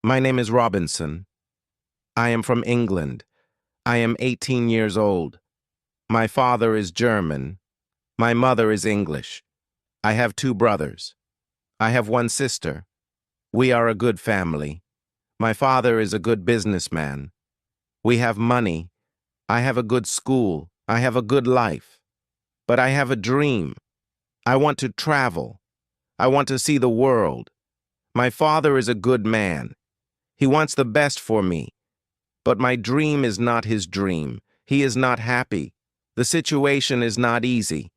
My name is Robinson. I am from England. I am 18 years old. My father is German. My mother is English. I have two brothers. I have one sister. We are a good family. My father is a good businessman. We have money. I have a good school. I have a good life. But I have a dream. I want to travel. I want to see the world. My father is a good man. He wants the best for me. But my dream is not his dream. He is not happy. The situation is not easy.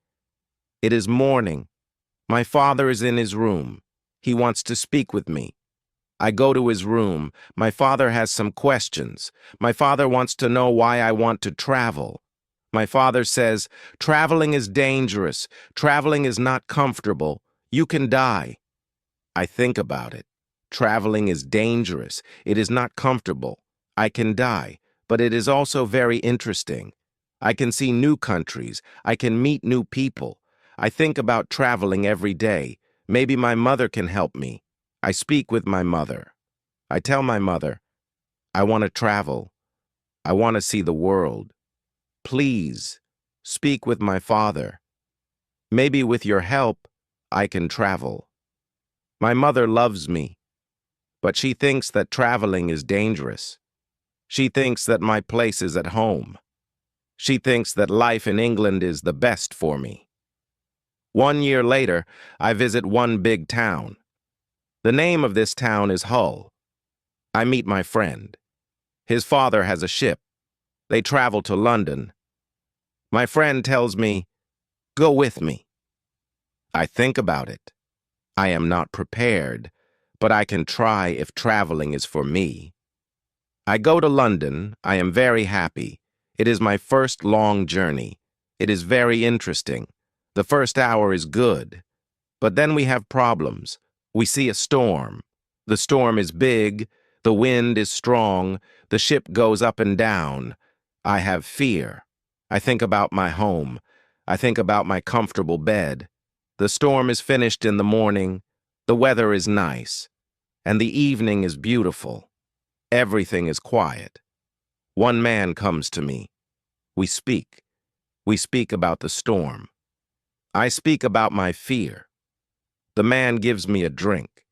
It is morning. My father is in his room. He wants to speak with me. I go to his room. My father has some questions. My father wants to know why I want to travel. My father says, traveling is dangerous. Traveling is not comfortable. You can die. I think about it. Traveling is dangerous. It is not comfortable. I can die, but it is also very interesting. I can see new countries. I can meet new people. I think about traveling every day. Maybe my mother can help me. I speak with my mother. I tell my mother, I want to travel. I want to see the world. Please, speak with my father. Maybe with your help, I can travel. My mother loves me, but she thinks that traveling is dangerous. She thinks that my place is at home. She thinks that life in England is the best for me. 1 year later, I visit one big town. The name of this town is Hull. I meet my friend. His father has a ship. They travel to London. My friend tells me, go with me. I think about it. I am not prepared, but I can try if traveling is for me. I go to London. I am very happy. It is my first long journey. It is very interesting. The first hour is good. But then we have problems. We see a storm. The storm is big. The wind is strong. The ship goes up and down. I have fear. I think about my home. I think about my comfortable bed. The storm is finished in the morning. The weather is nice. And the evening is beautiful. Everything is quiet. One man comes to me. We speak. We speak about the storm. I speak about my fear. The man gives me a drink.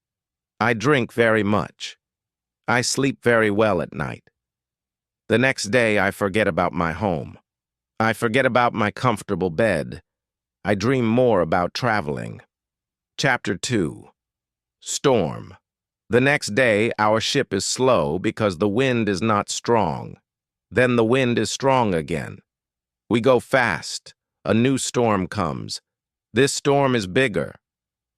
I drink very much. I sleep very well at night. The next day, I forget about my home. I forget about my comfortable bed. I dream more about traveling. Chapter 2. Storm. The next day, our ship is slow because the wind is not strong. Then the wind is strong again. We go fast. A new storm comes. This storm is bigger.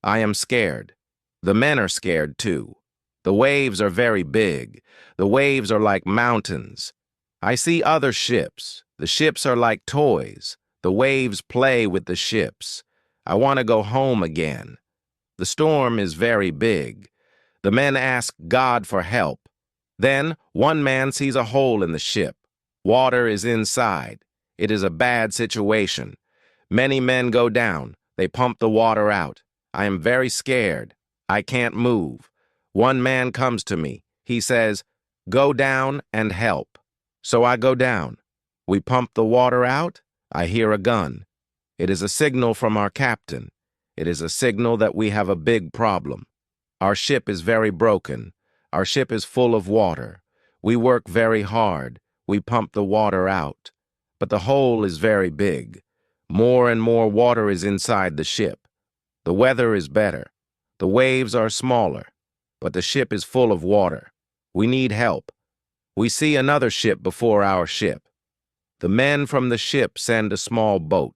I am scared. The men are scared too. The waves are very big. The waves are like mountains. I see other ships. The ships are like toys. The waves play with the ships. I want to go home again. The storm is very big. The men ask God for help. Then one man sees a hole in the ship. Water is inside. It is a bad situation. Many men go down. They pump the water out. I am very scared. I can't move. One man comes to me. He says, go down and help. So I go down. We pump the water out. I hear a gun. It is a signal from our captain. It is a signal that we have a big problem. Our ship is very broken. Our ship is full of water. We work very hard. We pump the water out. But the hole is very big. More and more water is inside the ship. The weather is better. The waves are smaller. But the ship is full of water. We need help. We see another ship before our ship. The men from the ship send a small boat.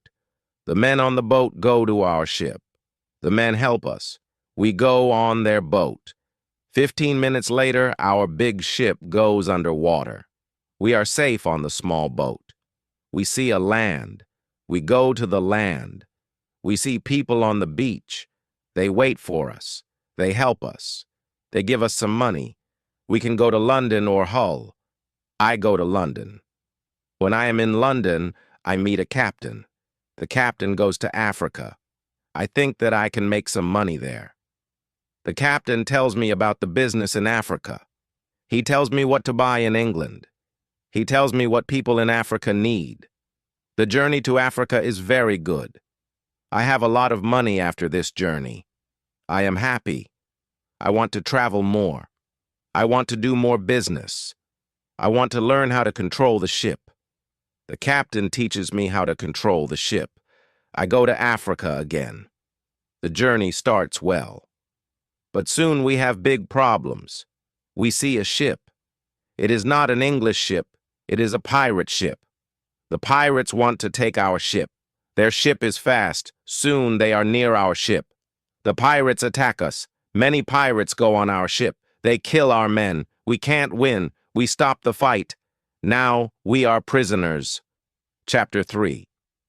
The men on the boat go to our ship. The men help us. We go on their boat. 15 minutes later, our big ship goes under water. We are safe on the small boat. We see a land. We go to the land. We see people on the beach. They wait for us. They help us. They give us some money. We can go to London or Hull. I go to London. When I am in London, I meet a captain. The captain goes to Africa. I think that I can make some money there. The captain tells me about the business in Africa. He tells me what to buy in England. He tells me what people in Africa need. The journey to Africa is very good. I have a lot of money after this journey. I am happy. I want to travel more. I want to do more business. I want to learn how to control the ship. The captain teaches me how to control the ship. I go to Africa again. The journey starts well. But soon we have big problems. We see a ship. It is not an English ship. It is a pirate ship. The pirates want to take our ship. Their ship is fast. Soon they are near our ship. The pirates attack us. Many pirates go on our ship. They kill our men. We can't win. We stop the fight. Now we are prisoners. Chapter 3.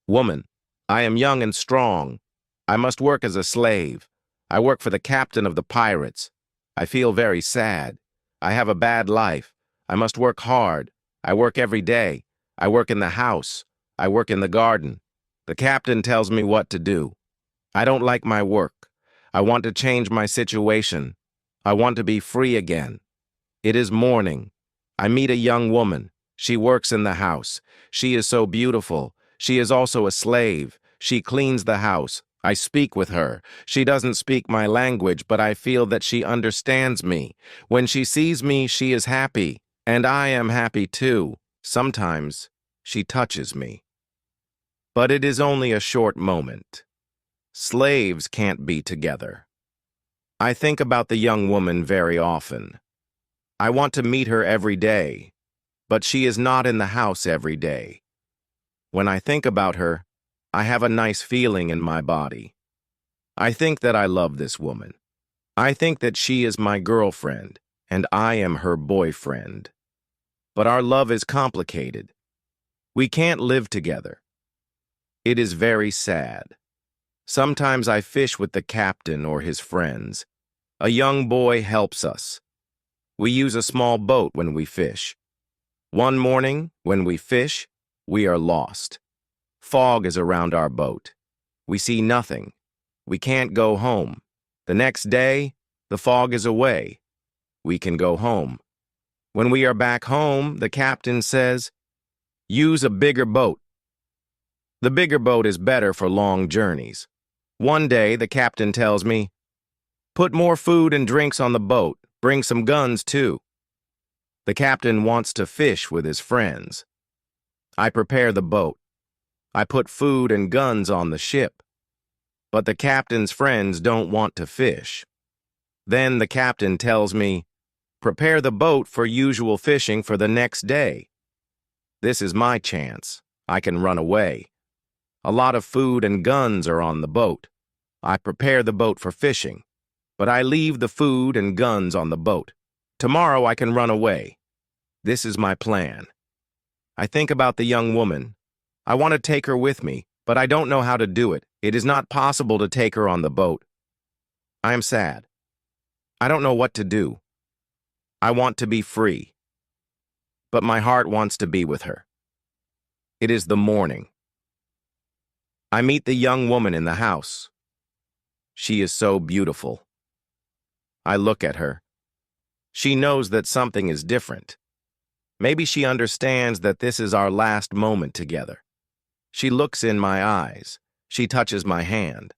Woman, I am young and strong. I must work as a slave. I work for the captain of the pirates. I feel very sad. I have a bad life. I must work hard. I work every day. I work in the house. I work in the garden. The captain tells me what to do. I don't like my work. I want to change my situation. I want to be free again. It is morning. I meet a young woman. She works in the house. She is so beautiful. She is also a slave. She cleans the house. I speak with her. She doesn't speak my language, but I feel that she understands me. When she sees me, she is happy. And I am happy too. Sometimes she touches me. But it is only a short moment. Slaves can't be together. I think about the young woman very often. I want to meet her every day, but she is not in the house every day. When I think about her, I have a nice feeling in my body. I think that I love this woman. I think that she is my girlfriend, and I am her boyfriend. But our love is complicated. We can't live together. It is very sad. Sometimes I fish with the captain or his friends. A young boy helps us. We use a small boat when we fish. One morning, when we fish, we are lost. Fog is around our boat. We see nothing. We can't go home. The next day, the fog is away. We can go home. When we are back home, the captain says, "Use a bigger boat." The bigger boat is better for long journeys. One day, the captain tells me, "Put more food and drinks on the boat. Bring some guns, too." The captain wants to fish with his friends. I prepare the boat. I put food and guns on the ship. But the captain's friends don't want to fish. Then the captain tells me, "Prepare the boat for usual fishing for the next day." This is my chance. I can run away. A lot of food and guns are on the boat. I prepare the boat for fishing, but I leave the food and guns on the boat. Tomorrow I can run away. This is my plan. I think about the young woman. I want to take her with me, but I don't know how to do it. It is not possible to take her on the boat. I am sad. I don't know what to do. I want to be free, but my heart wants to be with her. It is the morning. I meet the young woman in the house. She is so beautiful. I look at her. She knows that something is different. Maybe she understands that this is our last moment together. She looks in my eyes. She touches my hand.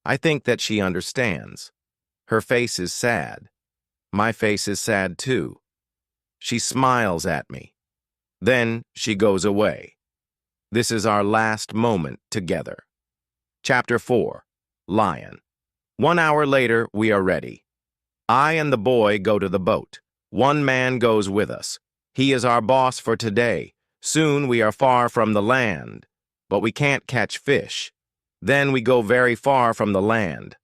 I think that she understands. Her face is sad. My face is sad too. She smiles at me. Then she goes away. This is our last moment together. Chapter 4. Lion. 1 hour later, we are ready. I and the boy go to the boat. One man goes with us. He is our boss for today. Soon we are far from the land, but we can't catch fish. Then we go very far from the land.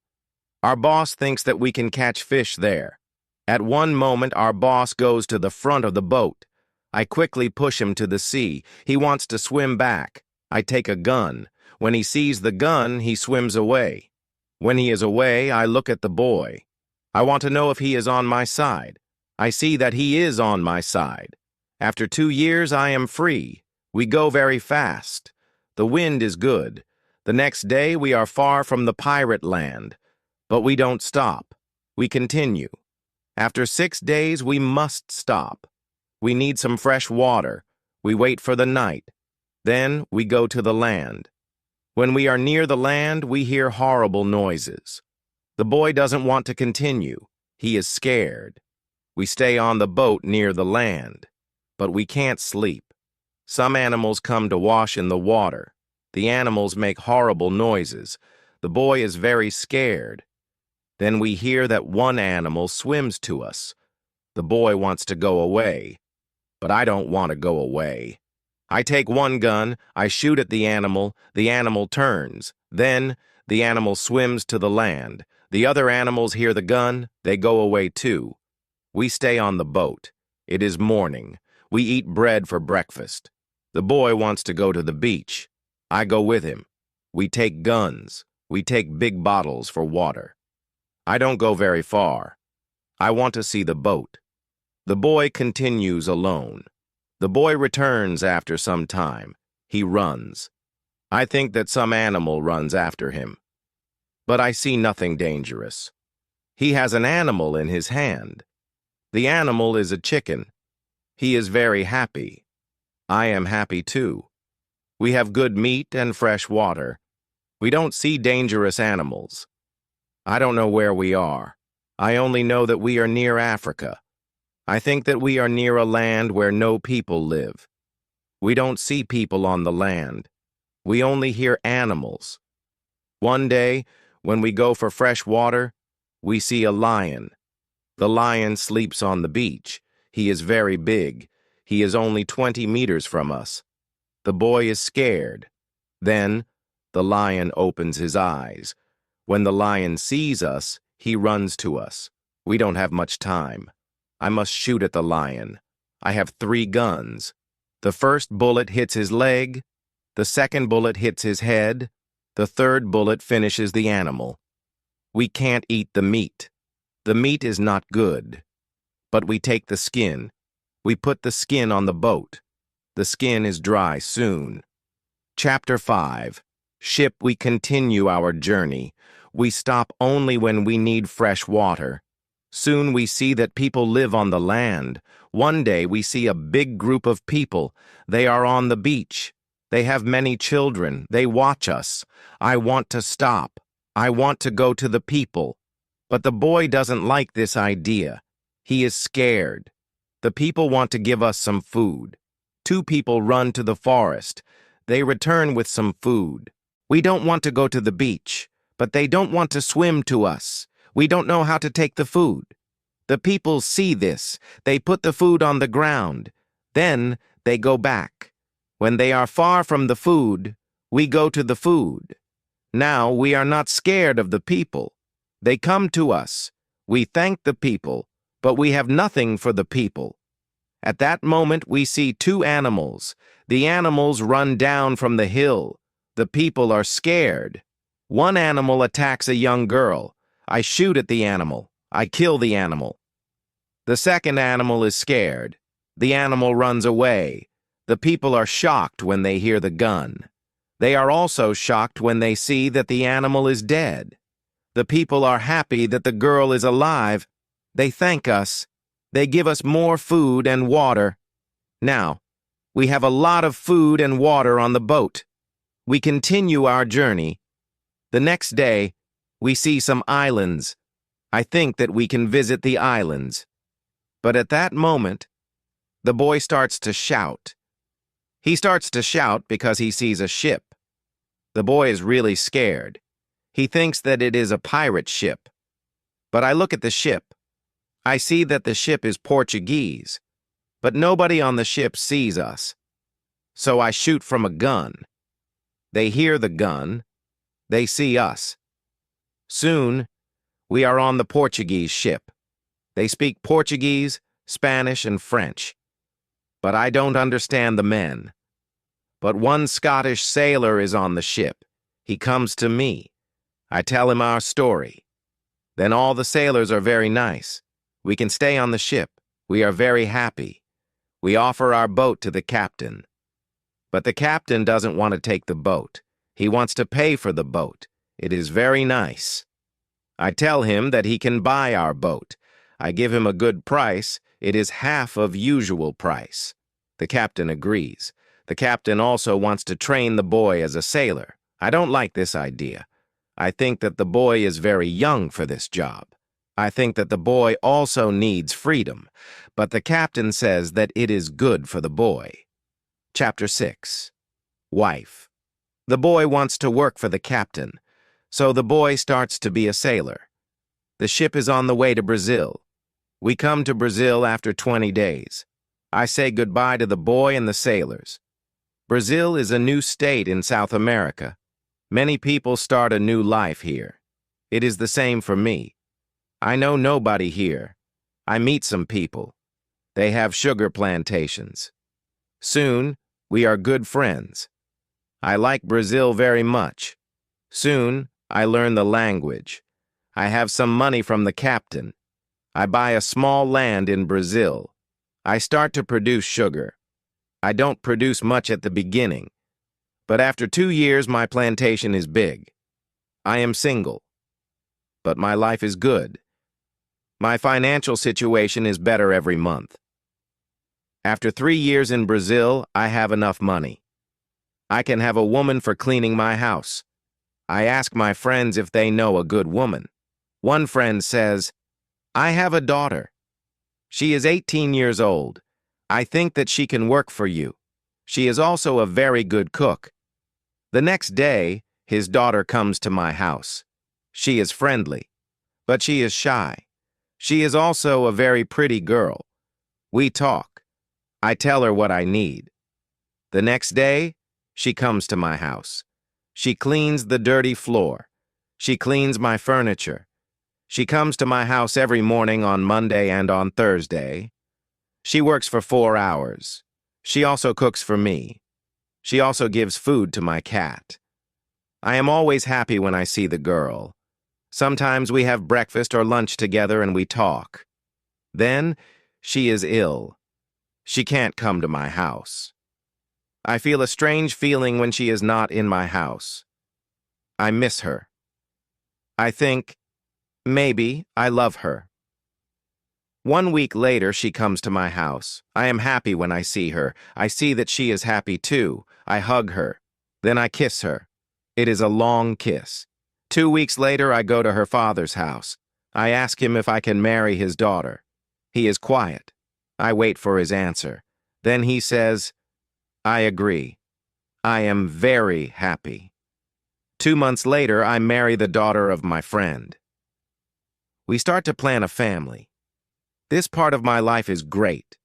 Our boss thinks that we can catch fish there. At one moment, our boss goes to the front of the boat. I quickly push him to the sea. He wants to swim back. I take a gun. When he sees the gun, he swims away. When he is away, I look at the boy. I want to know if he is on my side. I see that he is on my side. After 2 years, I am free. We go very fast. The wind is good. The next day, we are far from the pirate land. But we don't stop. We continue. After 6 days, we must stop. We need some fresh water. We wait for the night. Then we go to the land. When we are near the land, we hear horrible noises. The boy doesn't want to continue. He is scared. We stay on the boat near the land. But we can't sleep. Some animals come to wash in the water. The animals make horrible noises. The boy is very scared. Then we hear that one animal swims to us. The boy wants to go away. But I don't want to go away. I take one gun, I shoot at the animal turns. Then the animal swims to the land. The other animals hear the gun, they go away too. We stay on the boat. It is morning. We eat bread for breakfast. The boy wants to go to the beach. I go with him. We take guns. We take big bottles for water. I don't go very far. I want to see the boat. The boy continues alone. The boy returns after some time. He runs. I think that some animal runs after him. But I see nothing dangerous. He has an animal in his hand. The animal is a chicken. He is very happy. I am happy too. We have good meat and fresh water. We don't see dangerous animals. I don't know where we are. I only know that we are near Africa. I think that we are near a land where no people live. We don't see people on the land. We only hear animals. One day, when we go for fresh water, we see a lion. The lion sleeps on the beach. He is very big. He is only 20 meters from us. The boy is scared. Then, the lion opens his eyes. When the lion sees us, he runs to us. We don't have much time. I must shoot at the lion. I have 3 guns. The first bullet hits his leg. The second bullet hits his head. The third bullet finishes the animal. We can't eat the meat. The meat is not good. But we take the skin. We put the skin on the boat. The skin is dry soon. Chapter 5. Ship, we continue our journey. We stop only when we need fresh water. Soon we see that people live on the land. One day we see a big group of people. They are on the beach. They have many children. They watch us. I want to stop. I want to go to the people. But the boy doesn't like this idea. He is scared. The people want to give us some food. 2 people run to the forest. They return with some food. We don't want to go to the beach, but they don't want to swim to us. We don't know how to take the food. The people see this. They put the food on the ground. Then they go back. When they are far from the food, we go to the food. Now we are not scared of the people. They come to us. We thank the people, but we have nothing for the people. At that moment we see 2 animals. The animals run down from the hill. The people are scared. One animal attacks a young girl. I shoot at the animal. I kill the animal. The second animal is scared. The animal runs away. The people are shocked when they hear the gun. They are also shocked when they see that the animal is dead. The people are happy that the girl is alive. They thank us. They give us more food and water. Now, we have a lot of food and water on the boat. We continue our journey. The next day, we see some islands. I think that we can visit the islands. But at that moment, the boy starts to shout. He starts to shout because he sees a ship. The boy is really scared. He thinks that it is a pirate ship. But I look at the ship. I see that the ship is Portuguese. But nobody on the ship sees us. So I shoot from a gun. They hear the gun. They see us. Soon, we are on the Portuguese ship. They speak Portuguese, Spanish, and French. But I don't understand the men. But one Scottish sailor is on the ship. He comes to me. I tell him our story. Then all the sailors are very nice. We can stay on the ship. We are very happy. We offer our boat to the captain. But the captain doesn't want to take the boat. He wants to pay for the boat. It is very nice. I tell him that he can buy our boat. I give him a good price. It is half of usual price. The captain agrees. The captain also wants to train the boy as a sailor. I don't like this idea. I think that the boy is very young for this job. I think that the boy also needs freedom, but the captain says that it is good for the boy. Chapter 6. Wife. The boy wants to work for the captain, so the boy starts to be a sailor. The ship is on the way to Brazil. We come to Brazil after 20 days. I say goodbye to the boy and the sailors. Brazil is a new state in South America. Many people start a new life here. It is the same for me. I know nobody here. I meet some people. They have sugar plantations. Soon, we are good friends. I like Brazil very much. Soon, I learn the language. I have some money from the captain. I buy a small land in Brazil. I start to produce sugar. I don't produce much at the beginning, but after 2 years, my plantation is big. I am single, but my life is good. My financial situation is better every month. After 3 years in Brazil, I have enough money. I can have a woman for cleaning my house. I ask my friends if they know a good woman. One friend says, I have a daughter. She is 18 years old. I think that she can work for you. She is also a very good cook. The next day, his daughter comes to my house. She is friendly, but she is shy. She is also a very pretty girl. We talk. I tell her what I need. The next day, she comes to my house. She cleans the dirty floor. She cleans my furniture. She comes to my house every morning on Monday and on Thursday. She works for 4 hours. She also cooks for me. She also gives food to my cat. I am always happy when I see the girl. Sometimes we have breakfast or lunch together and we talk. Then, she is ill. She can't come to my house. I feel a strange feeling when she is not in my house. I miss her. I think, maybe, I love her. 1 week later, she comes to my house. I am happy when I see her. I see that she is happy too. I hug her. Then I kiss her. It is a long kiss. 2 weeks later, I go to her father's house. I ask him if I can marry his daughter. He is quiet. I wait for his answer. Then he says, I agree. I am very happy. 2 months later, I marry the daughter of my friend. We start to plan a family. This part of my life is great.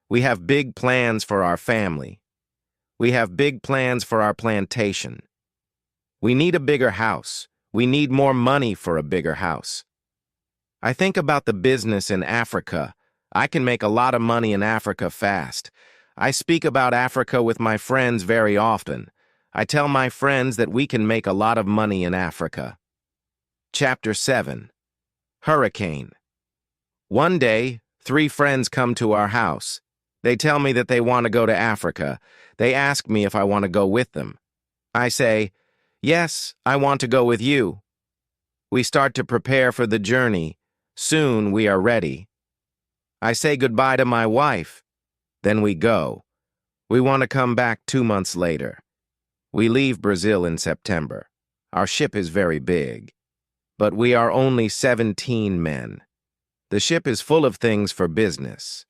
We have big plans for our family. We have big plans for our plantation. We need a bigger house. We need more money for a bigger house. I think about the business in Africa. I can make a lot of money in Africa fast. I speak about Africa with my friends very often. I tell my friends that we can make a lot of money in Africa. Chapter 7. Hurricane. One day, 3 friends come to our house. They tell me that they want to go to Africa. They ask me if I want to go with them. I say, yes, I want to go with you. We start to prepare for the journey. Soon we are ready. I say goodbye to my wife. Then we go. We want to come back 2 months later. We leave Brazil in September. Our ship is very big, but we are only 17 men. The ship is full of things for business.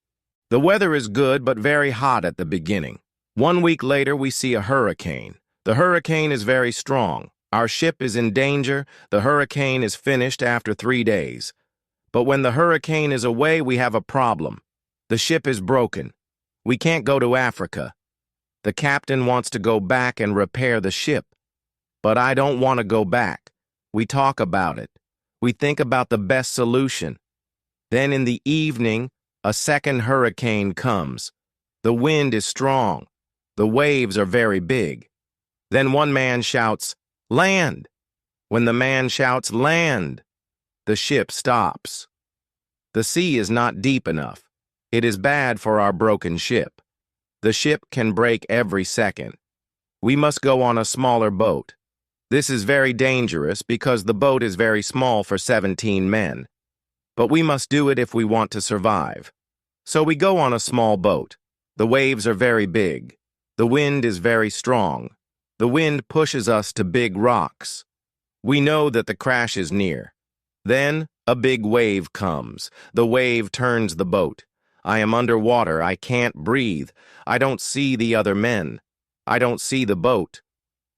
The weather is good but very hot at the beginning. 1 week later, we see a hurricane. The hurricane is very strong. Our ship is in danger. The hurricane is finished after 3 days. But when the hurricane is away, we have a problem. The ship is broken. We can't go to Africa. The captain wants to go back and repair the ship. But I don't want to go back. We talk about it. We think about the best solution. Then in the evening, a second hurricane comes. The wind is strong. The waves are very big. Then one man shouts, "Land!" When the man shouts, "Land!" the ship stops. The sea is not deep enough. It is bad for our broken ship. The ship can break every second. We must go on a smaller boat. This is very dangerous because the boat is very small for 17 men. But we must do it if we want to survive. So we go on a small boat. The waves are very big. The wind is very strong. The wind pushes us to big rocks. We know that the crash is near. Then a big wave comes. The wave turns the boat. I am underwater. I can't breathe. I don't see the other men. I don't see the boat.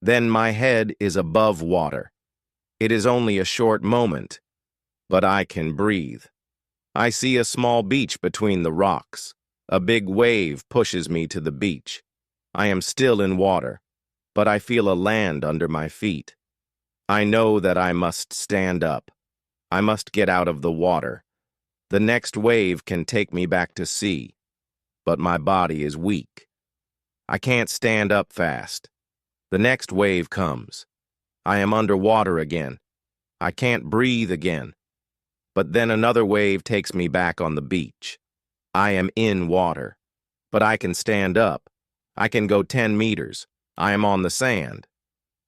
Then my head is above water. It is only a short moment, but I can breathe. I see a small beach between the rocks. A big wave pushes me to the beach. I am still in water, but I feel a land under my feet. I know that I must stand up. I must get out of the water. The next wave can take me back to sea, but my body is weak. I can't stand up fast. The next wave comes. I am underwater again. I can't breathe again. But then another wave takes me back on the beach. I am in water, but I can stand up. I can go 10 meters. I am on the sand.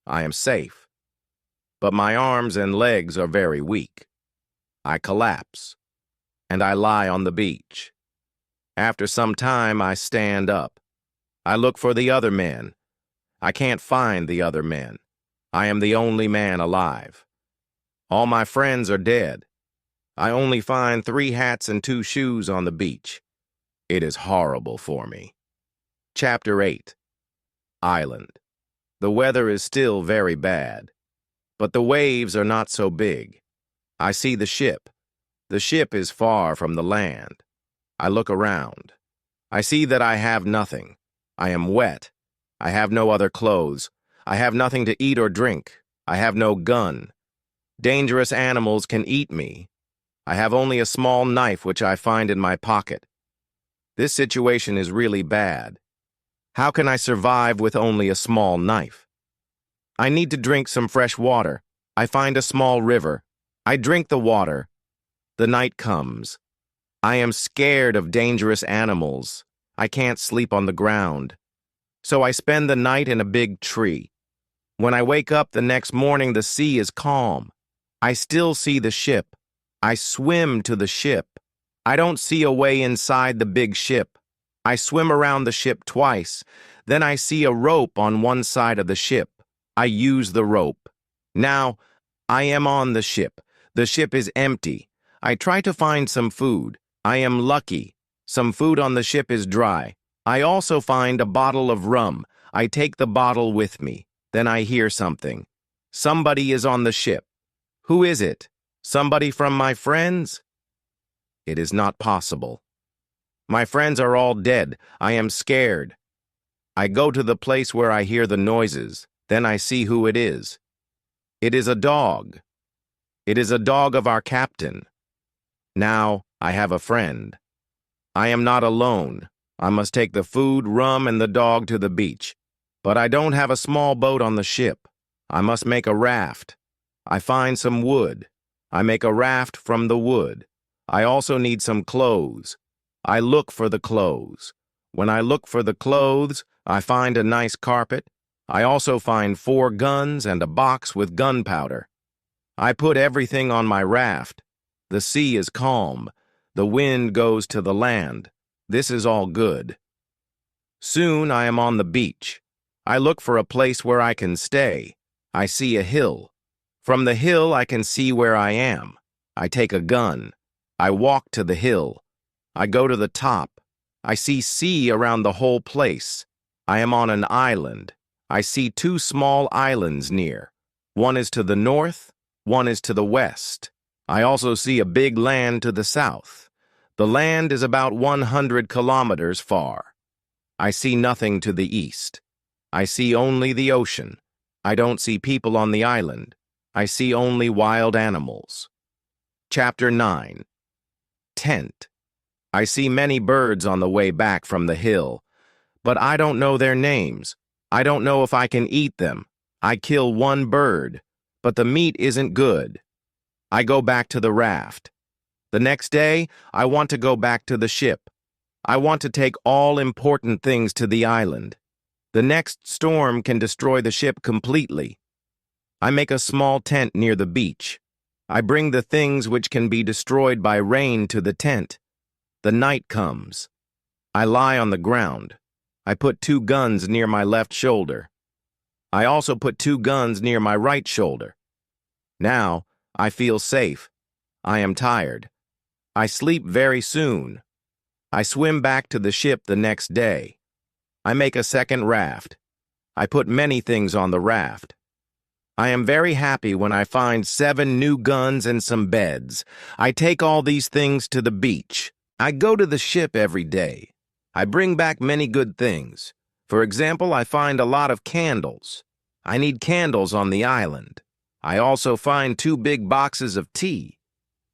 I am safe. But my arms and legs are very weak. I collapse, and I lie on the beach. After some time, I stand up. I look for the other men. I can't find the other men. I am the only man alive. All my friends are dead. I only find 3 hats and 2 shoes on the beach. It is horrible for me. Chapter 8. Island. The weather is still very bad, but the waves are not so big. I see the ship. The ship is far from the land. I look around. I see that I have nothing. I am wet. I have no other clothes. I have nothing to eat or drink. I have no gun. Dangerous animals can eat me. I have only a small knife which I find in my pocket. This situation is really bad. How can I survive with only a small knife? I need to drink some fresh water. I find a small river. I drink the water. The night comes. I am scared of dangerous animals. I can't sleep on the ground. So I spend the night in a big tree. When I wake up the next morning, the sea is calm. I still see the ship. I swim to the ship. I don't see a way inside the big ship. I swim around the ship twice. Then I see a rope on one side of the ship. I use the rope. Now, I am on the ship. The ship is empty. I try to find some food. I am lucky. Some food on the ship is dry. I also find a bottle of rum. I take the bottle with me. Then I hear something. Somebody is on the ship. Who is it? Somebody from my friends? It is not possible. My friends are all dead. I am scared. I go to the place where I hear the noises. Then I see who it is. It is a dog. It is a dog of our captain. Now I have a friend. I am not alone. I must take the food, rum, and the dog to the beach. But I don't have a small boat on the ship. I must make a raft. I find some wood. I make a raft from the wood. I also need some clothes. I look for the clothes. When I look for the clothes, I find a nice carpet. I also find 4 guns and a box with gunpowder. I put everything on my raft. The sea is calm. The wind goes to the land. This is all good. Soon I am on the beach. I look for a place where I can stay. I see a hill. From the hill I can see where I am. I take a gun. I walk to the hill. I go to the top. I see sea around the whole place. I am on an island. I see 2 small islands near. One is to the north, one is to the west. I also see a big land to the south. The land is about 100 kilometers far. I see nothing to the east. I see only the ocean. I don't see people on the island. I see only wild animals. Chapter 9. Tent. I see many birds on the way back from the hill, but I don't know their names. I don't know if I can eat them. I kill 1 bird, but the meat isn't good. I go back to the raft. The next day, I want to go back to the ship. I want to take all important things to the island. The next storm can destroy the ship completely. I make a small tent near the beach. I bring the things which can be destroyed by rain to the tent. The night comes. I lie on the ground. I put 2 guns near my left shoulder. I also put 2 guns near my right shoulder. Now, I feel safe. I am tired. I sleep very soon. I swim back to the ship the next day. I make a second raft. I put many things on the raft. I am very happy when I find 7 new guns and some beds. I take all these things to the beach. I go to the ship every day. I bring back many good things. For example, I find a lot of candles. I need candles on the island. I also find 2 big boxes of tea.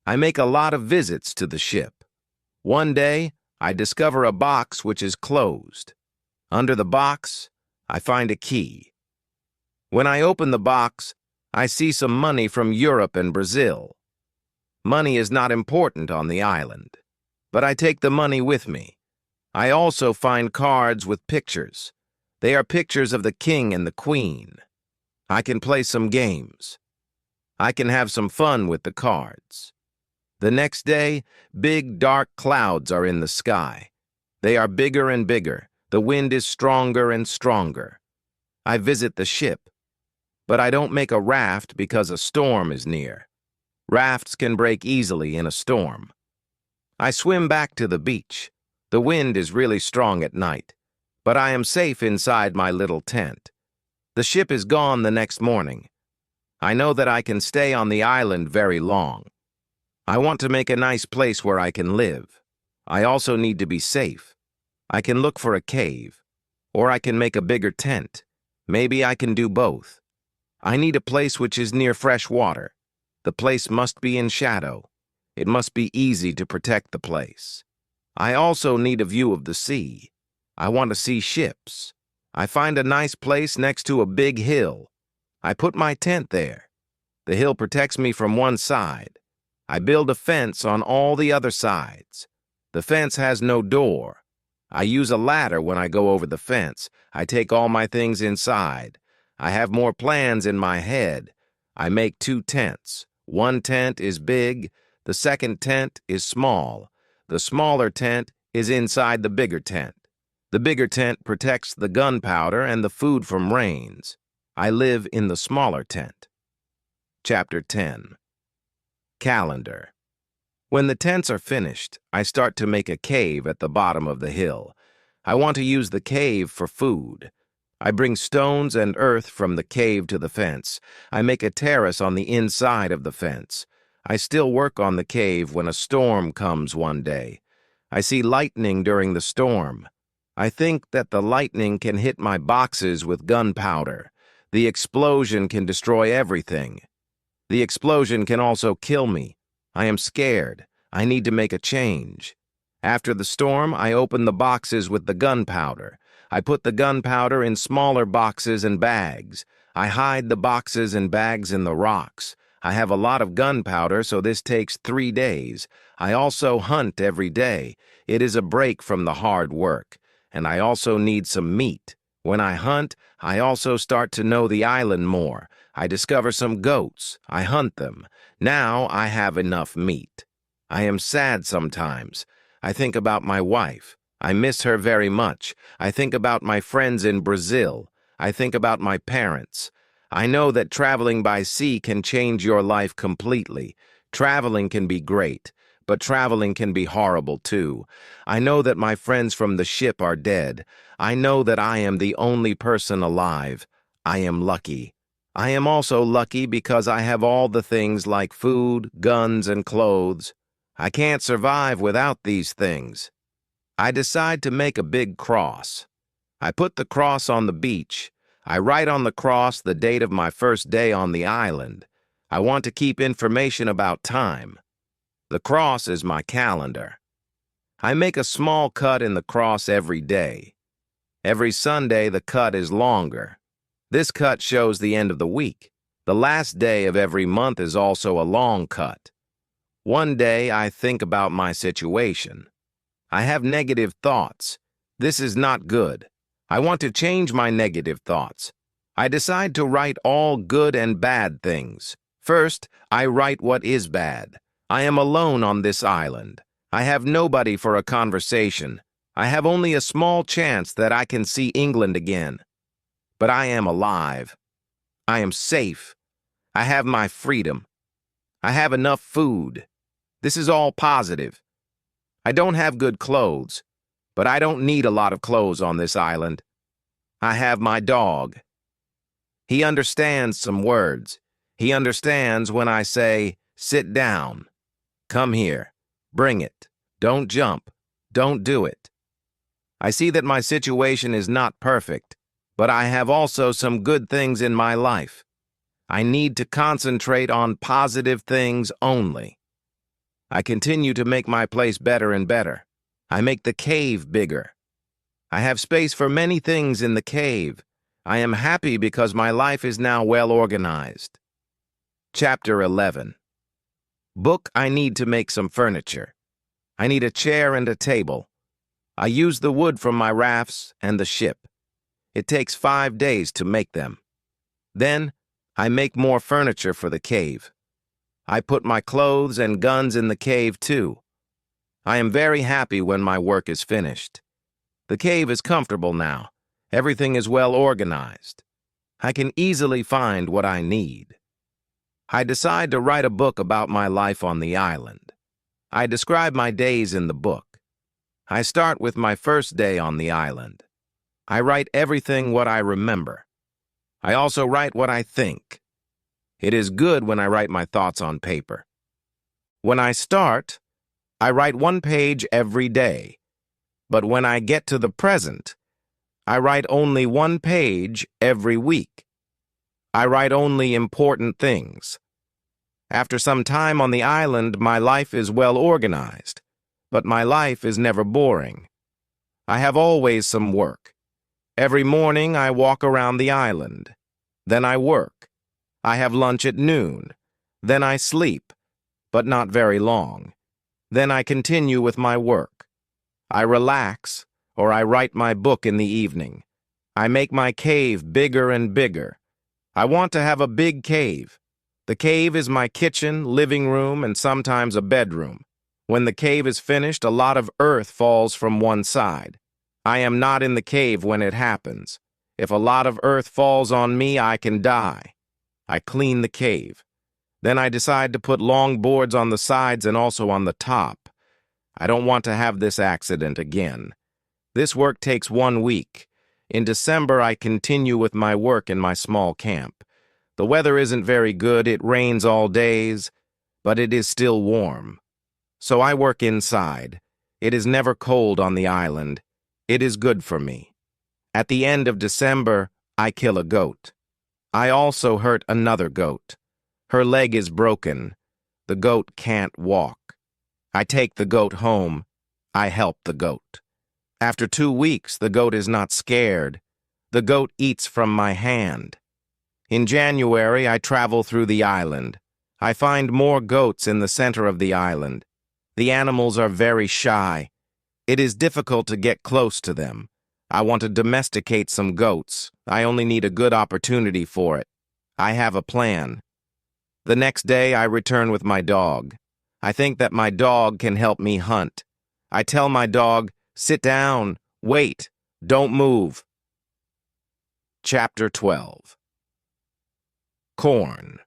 I make a lot of visits to the ship. One day, I discover a box which is closed. Under the box, I find a key. When I open the box, I see some money from Europe and Brazil. Money is not important on the island, but I take the money with me. I also find cards with pictures. They are pictures of the king and the queen. I can play some games. I can have some fun with the cards. The next day, big dark clouds are in the sky. They are bigger and bigger. The wind is stronger and stronger. I visit the ship, but I don't make a raft because a storm is near. Rafts can break easily in a storm. I swim back to the beach. The wind is really strong at night, but I am safe inside my little tent. The ship is gone the next morning. I know that I can stay on the island very long. I want to make a nice place where I can live. I also need to be safe. I can look for a cave, or I can make a bigger tent. Maybe I can do both. I need a place which is near fresh water. The place must be in shadow. It must be easy to protect the place. I also need a view of the sea. I want to see ships. I find a nice place next to a big hill. I put my tent there. The hill protects me from one side. I build a fence on all the other sides. The fence has no door. I use a ladder when I go over the fence. I take all my things inside. I have more plans in my head. I make 2 tents. One tent is big. The second tent is small. The smaller tent is inside the bigger tent. The bigger tent protects the gunpowder and the food from rains. I live in the smaller tent. Chapter 10. Calendar. When the tents are finished, I start to make a cave at the bottom of the hill. I want to use the cave for food. I bring stones and earth from the cave to the fence. I make a terrace on the inside of the fence. I still work on the cave when a storm comes one day. I see lightning during the storm. I think that the lightning can hit my boxes with gunpowder. The explosion can destroy everything. The explosion can also kill me. I am scared. I need to make a change. After the storm, I open the boxes with the gunpowder. I put the gunpowder in smaller boxes and bags. I hide the boxes and bags in the rocks. I have a lot of gunpowder, so this takes 3 days. I also hunt every day. It is a break from the hard work. And I also need some meat. When I hunt, I also start to know the island more. I discover some goats. I hunt them. Now I have enough meat. I am sad sometimes. I think about my wife. I miss her very much. I think about my friends in Brazil. I think about my parents. I know that traveling by sea can change your life completely. Traveling can be great, but traveling can be horrible too. I know that my friends from the ship are dead. I know that I am the only person alive. I am lucky. I am also lucky because I have all the things like food, guns, and clothes. I can't survive without these things. I decide to make a big cross. I put the cross on the beach. I write on the cross the date of my first day on the island. I want to keep information about time. The cross is my calendar. I make a small cut in the cross every day. Every Sunday, the cut is longer. This cut shows the end of the week. The last day of every month is also a long cut. One day, I think about my situation. I have negative thoughts. This is not good. I want to change my negative thoughts. I decide to write all good and bad things. First, I write what is bad. I am alone on this island. I have nobody for a conversation. I have only a small chance that I can see England again. But I am alive. I am safe. I have my freedom. I have enough food. This is all positive. I don't have good clothes, but I don't need a lot of clothes on this island. I have my dog. He understands some words. He understands when I say, sit down, come here, bring it, don't jump, don't do it. I see that my situation is not perfect, but I have also some good things in my life. I need to concentrate on positive things only. I continue to make my place better and better. I make the cave bigger. I have space for many things in the cave. I am happy because my life is now well organized. Chapter 11. Book, I need to make some furniture. I need a chair and a table. I use the wood from my rafts and the ship. It takes 5 days to make them. Then, I make more furniture for the cave. I put my clothes and guns in the cave too. I am very happy when my work is finished. The cave is comfortable now. Everything is well organized. I can easily find what I need. I decide to write a book about my life on the island. I describe my days in the book. I start with my first day on the island. I write everything what I remember. I also write what I think. It is good when I write my thoughts on paper. When I start, I write 1 page every day. But when I get to the present, I write only 1 page every week. I write only important things. After some time on the island, my life is well organized, but my life is never boring. I have always some work. Every morning I walk around the island. Then I work. I have lunch at noon. Then I sleep, but not very long. Then I continue with my work. I relax, or I write my book in the evening. I make my cave bigger and bigger. I want to have a big cave. The cave is my kitchen, living room, and sometimes a bedroom. When the cave is finished, a lot of earth falls from one side. I am not in the cave when it happens. If a lot of earth falls on me, I can die. I clean the cave. Then I decide to put long boards on the sides and also on the top. I don't want to have this accident again. This work takes 1 week. In December, I continue with my work in my small camp. The weather isn't very good, it rains all days, but it is still warm. So I work inside. It is never cold on the island. It is good for me. At the end of December, I kill a goat. I also hurt another goat. Her leg is broken. The goat can't walk. I take the goat home. I help the goat. After 2 weeks, the goat is not scared. The goat eats from my hand. In January, I travel through the island. I find more goats in the center of the island. The animals are very shy. It is difficult to get close to them. I want to domesticate some goats. I only need a good opportunity for it. I have a plan. The next day, I return with my dog. I think that my dog can help me hunt. I tell my dog, sit down, wait, don't move. Chapter 12. Corn.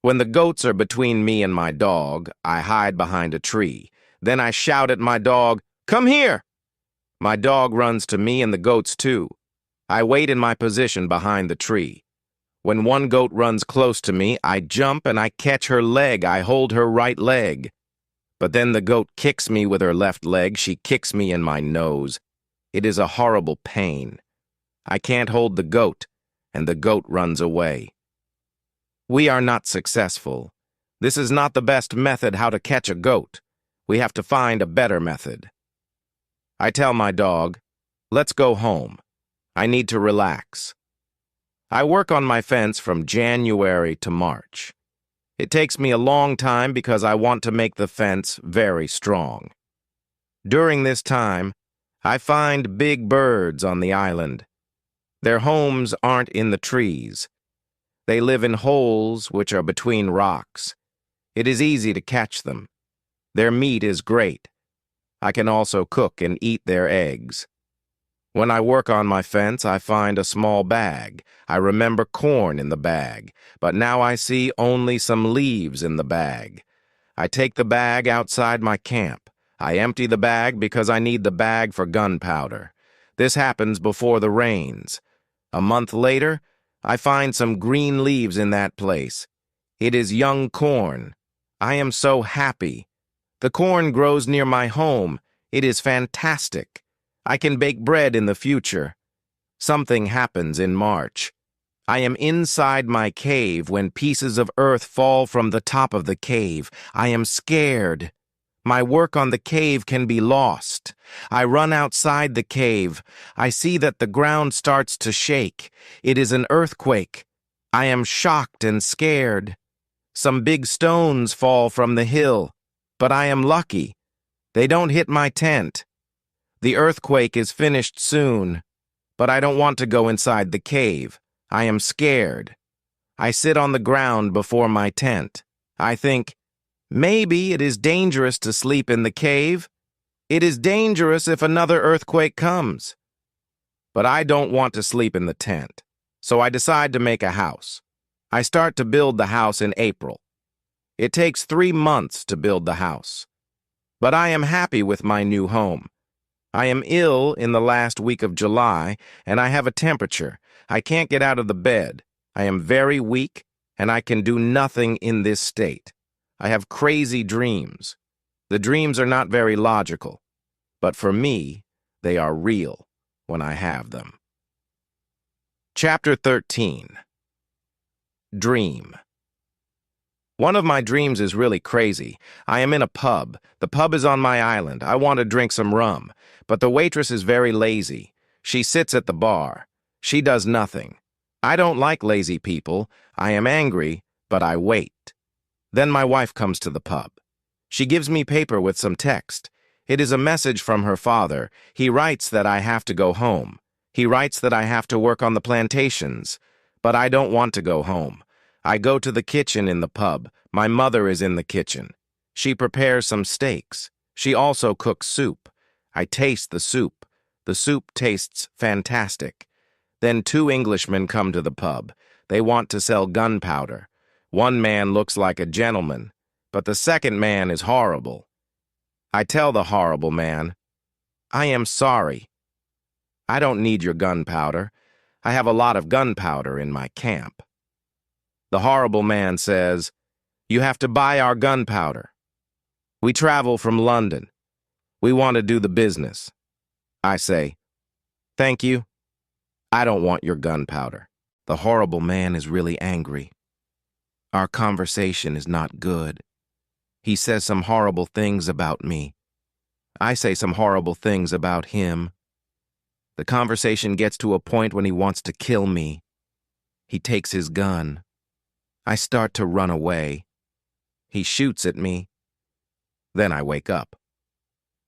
When the goats are between me and my dog, I hide behind a tree. Then I shout at my dog, come here! My dog runs to me and the goats too. I wait in my position behind the tree. When one goat runs close to me, I jump and I catch her leg. I hold her right leg. But then the goat kicks me with her left leg. She kicks me in my nose. It is a horrible pain. I can't hold the goat, and the goat runs away. We are not successful. This is not the best method how to catch a goat. We have to find a better method. I tell my dog, let's go home. I need to relax. I work on my fence from January to March. It takes me a long time because I want to make the fence very strong. During this time, I find big birds on the island. Their homes aren't in the trees. They live in holes which are between rocks. It is easy to catch them. Their meat is great. I can also cook and eat their eggs. When I work on my fence, I find a small bag. I remember corn in the bag, but now I see only some leaves in the bag. I take the bag outside my camp. I empty the bag because I need the bag for gunpowder. This happens before the rains. A month later, I find some green leaves in that place. It is young corn. I am so happy. The corn grows near my home. It is fantastic. I can bake bread in the future. Something happens in March. I am inside my cave when pieces of earth fall from the top of the cave. I am scared. My work on the cave can be lost. I run outside the cave. I see that the ground starts to shake. It is an earthquake. I am shocked and scared. Some big stones fall from the hill, but I am lucky. They don't hit my tent. The earthquake is finished soon, but I don't want to go inside the cave. I am scared. I sit on the ground before my tent. I think, maybe it is dangerous to sleep in the cave. It is dangerous if another earthquake comes. But I don't want to sleep in the tent, so I decide to make a house. I start to build the house in April. It takes 3 months to build the house. But I am happy with my new home. I am ill in the last week of July, and I have a temperature. I can't get out of the bed. I am very weak, and I can do nothing in this state. I have crazy dreams. The dreams are not very logical, but for me, they are real when I have them. Chapter 13. Dream. One of my dreams is really crazy. I am in a pub. The pub is on my island. I want to drink some rum, but the waitress is very lazy. She sits at the bar. She does nothing. I don't like lazy people. I am angry, but I wait. Then my wife comes to the pub. She gives me paper with some text. It is a message from her father. He writes that I have to go home. He writes that I have to work on the plantations, but I don't want to go home. I go to the kitchen in the pub. My mother is in the kitchen. She prepares some steaks. She also cooks soup. I taste the soup. The soup tastes fantastic. Then 2 Englishmen come to the pub. They want to sell gunpowder. One man looks like a gentleman, but the second man is horrible. I tell the horrible man, I am sorry. I don't need your gunpowder. I have a lot of gunpowder in my camp. The horrible man says, you have to buy our gunpowder. We travel from London. We want to do the business. I say, thank you. I don't want your gunpowder. The horrible man is really angry. Our conversation is not good. He says some horrible things about me. I say some horrible things about him. The conversation gets to a point when he wants to kill me. He takes his gun. I start to run away. He shoots at me. Then I wake up.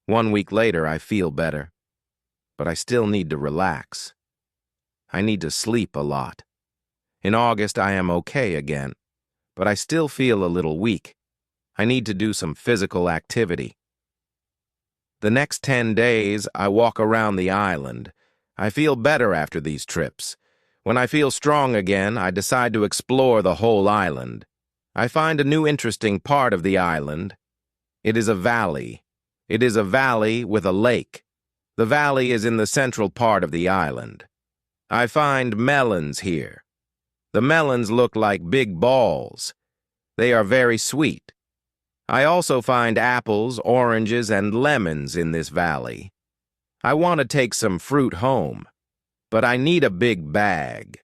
1 week later, I feel better. But I still need to relax. I need to sleep a lot. In August, I am okay again, but I still feel a little weak. I need to do some physical activity. The next 10 days, I walk around the island. I feel better after these trips. When I feel strong again, I decide to explore the whole island. I find a new interesting part of the island. It is a valley. It is a valley with a lake. The valley is in the central part of the island. I find melons here. The melons look like big balls. They are very sweet. I also find apples, oranges, and lemons in this valley. I want to take some fruit home, but I need a big bag.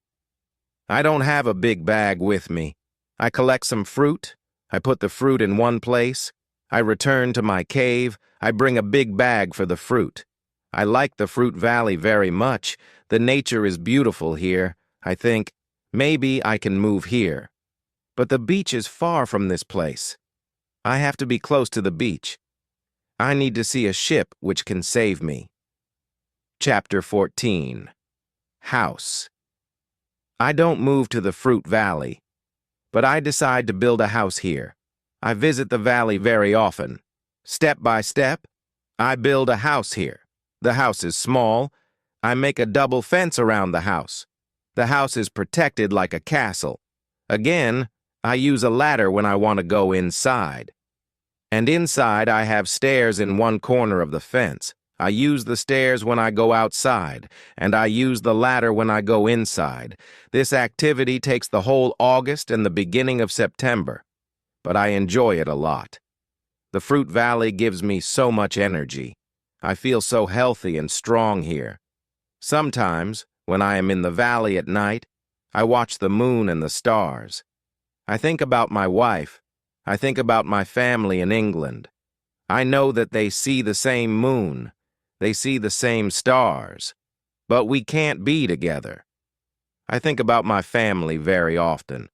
I don't have a big bag with me. I collect some fruit. I put the fruit in one place. I return to my cave. I bring a big bag for the fruit. I like the fruit valley very much. The nature is beautiful here. I think, maybe I can move here. But the beach is far from this place. I have to be close to the beach. I need to see a ship which can save me. Chapter 14. House. I don't move to the Fruit Valley, but I decide to build a house here. I visit the valley very often. Step by step, I build a house here. The house is small. I make a double fence around the house. The house is protected like a castle. Again, I use a ladder when I want to go inside. And inside, I have stairs in one corner of the fence. I use the stairs when I go outside, and I use the ladder when I go inside. This activity takes the whole August and the beginning of September, but I enjoy it a lot. The Fruit Valley gives me so much energy. I feel so healthy and strong here. Sometimes, when I am in the valley at night, I watch the moon and the stars. I think about my wife. I think about my family in England. I know that they see the same moon. They see the same stars. But we can't be together. I think about my family very often.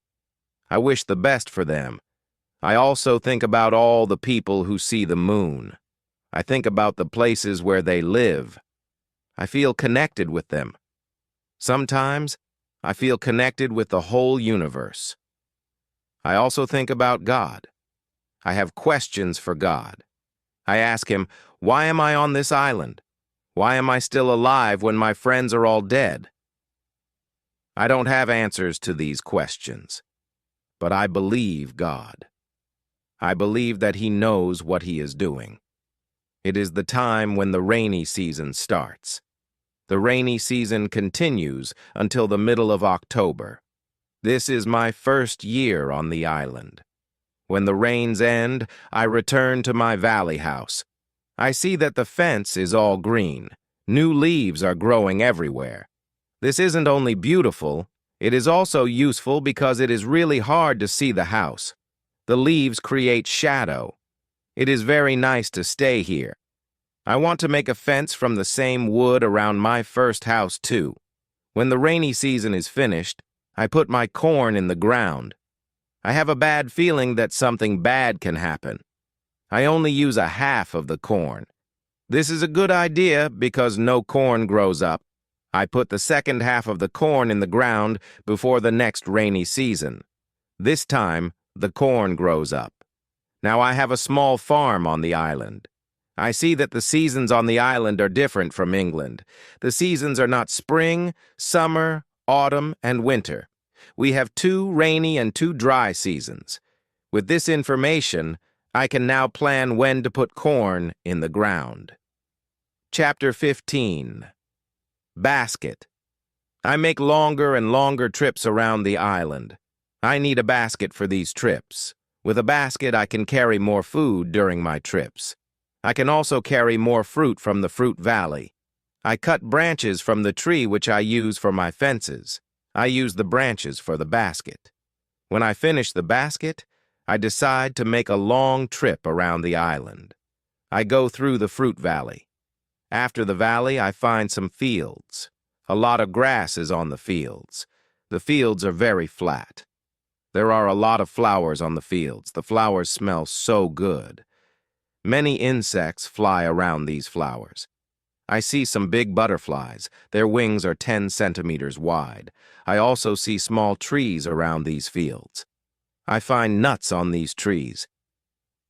I wish the best for them. I also think about all the people who see the moon. I think about the places where they live. I feel connected with them. Sometimes, I feel connected with the whole universe. I also think about God. I have questions for God. I ask him, why am I on this island? Why am I still alive when my friends are all dead? I don't have answers to these questions, but I believe God. I believe that he knows what he is doing. It is the time when the rainy season starts. The rainy season continues until the middle of October. This is my first year on the island. When the rains end, I return to my valley house. I see that the fence is all green. New leaves are growing everywhere. This isn't only beautiful, it is also useful because it is really hard to see the house. The leaves create shadow. It is very nice to stay here. I want to make a fence from the same wood around my first house too. When the rainy season is finished, I put my corn in the ground. I have a bad feeling that something bad can happen. I only use a half of the corn. This is a good idea because no corn grows up. I put the second half of the corn in the ground before the next rainy season. This time, the corn grows up. Now I have a small farm on the island. I see that the seasons on the island are different from England. The seasons are not spring, summer, autumn, and winter. We have 2 rainy and 2 dry seasons. With this information, I can now plan when to put corn in the ground. Chapter 15. Basket. I make longer and longer trips around the island. I need a basket for these trips. With a basket, I can carry more food during my trips. I can also carry more fruit from the Fruit Valley. I cut branches from the tree which I use for my fences. I use the branches for the basket. When I finish the basket, I decide to make a long trip around the island. I go through the Fruit Valley. After the valley, I find some fields. A lot of grass is on the fields. The fields are very flat. There are a lot of flowers on the fields. The flowers smell so good. Many insects fly around these flowers. I see some big butterflies. Their wings are 10 centimeters wide. I also see small trees around these fields. I find nuts on these trees.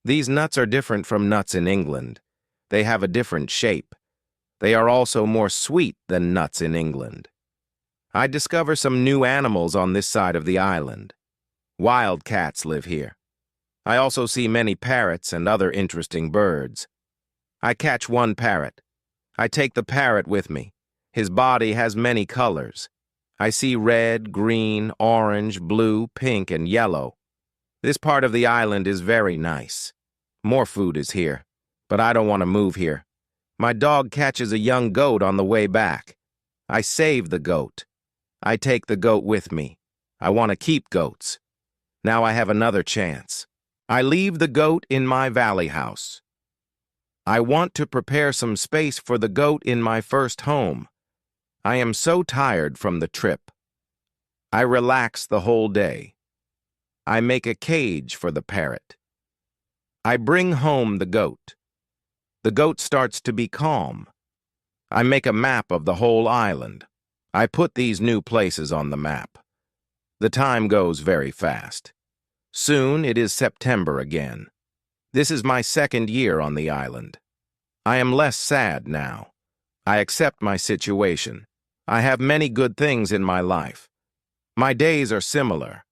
These nuts are different from nuts in England. They have a different shape. They are also more sweet than nuts in England. I discover some new animals on this side of the island. Wild cats live here. I also see many parrots and other interesting birds. I catch one parrot. I take the parrot with me. His body has many colors. I see red, green, orange, blue, pink, and yellow. This part of the island is very nice. More food is here, but I don't want to move here. My dog catches a young goat on the way back. I save the goat. I take the goat with me. I want to keep goats. Now I have another chance. I leave the goat in my valley house. I want to prepare some space for the goat in my first home. I am so tired from the trip. I relax the whole day. I make a cage for the parrot. I bring home the goat. The goat starts to be calm. I make a map of the whole island. I put these new places on the map. The time goes very fast. Soon it is September again. This is my second year on the island. I am less sad now. I accept my situation. I have many good things in my life. My days are similar.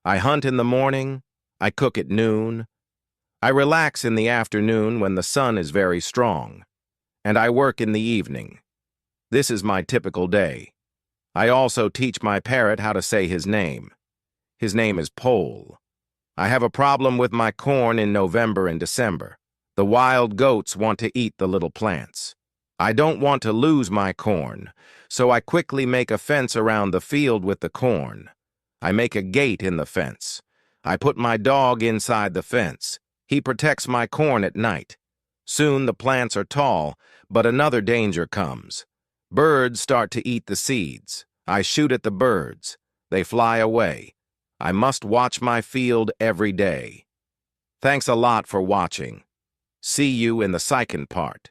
I hunt in the morning. I cook at noon. I relax in the afternoon when the sun is very strong. And I work in the evening. This is my typical day. I also teach my parrot how to say his name. His name is Pole. I have a problem with my corn in November and December. The wild goats want to eat the little plants. I don't want to lose my corn, so I quickly make a fence around the field with the corn. I make a gate in the fence. I put my dog inside the fence. He protects my corn at night. Soon the plants are tall, but another danger comes. Birds start to eat the seeds. I shoot at the birds. They fly away. I must watch my field every day. Thanks a lot for watching. See you in the second part.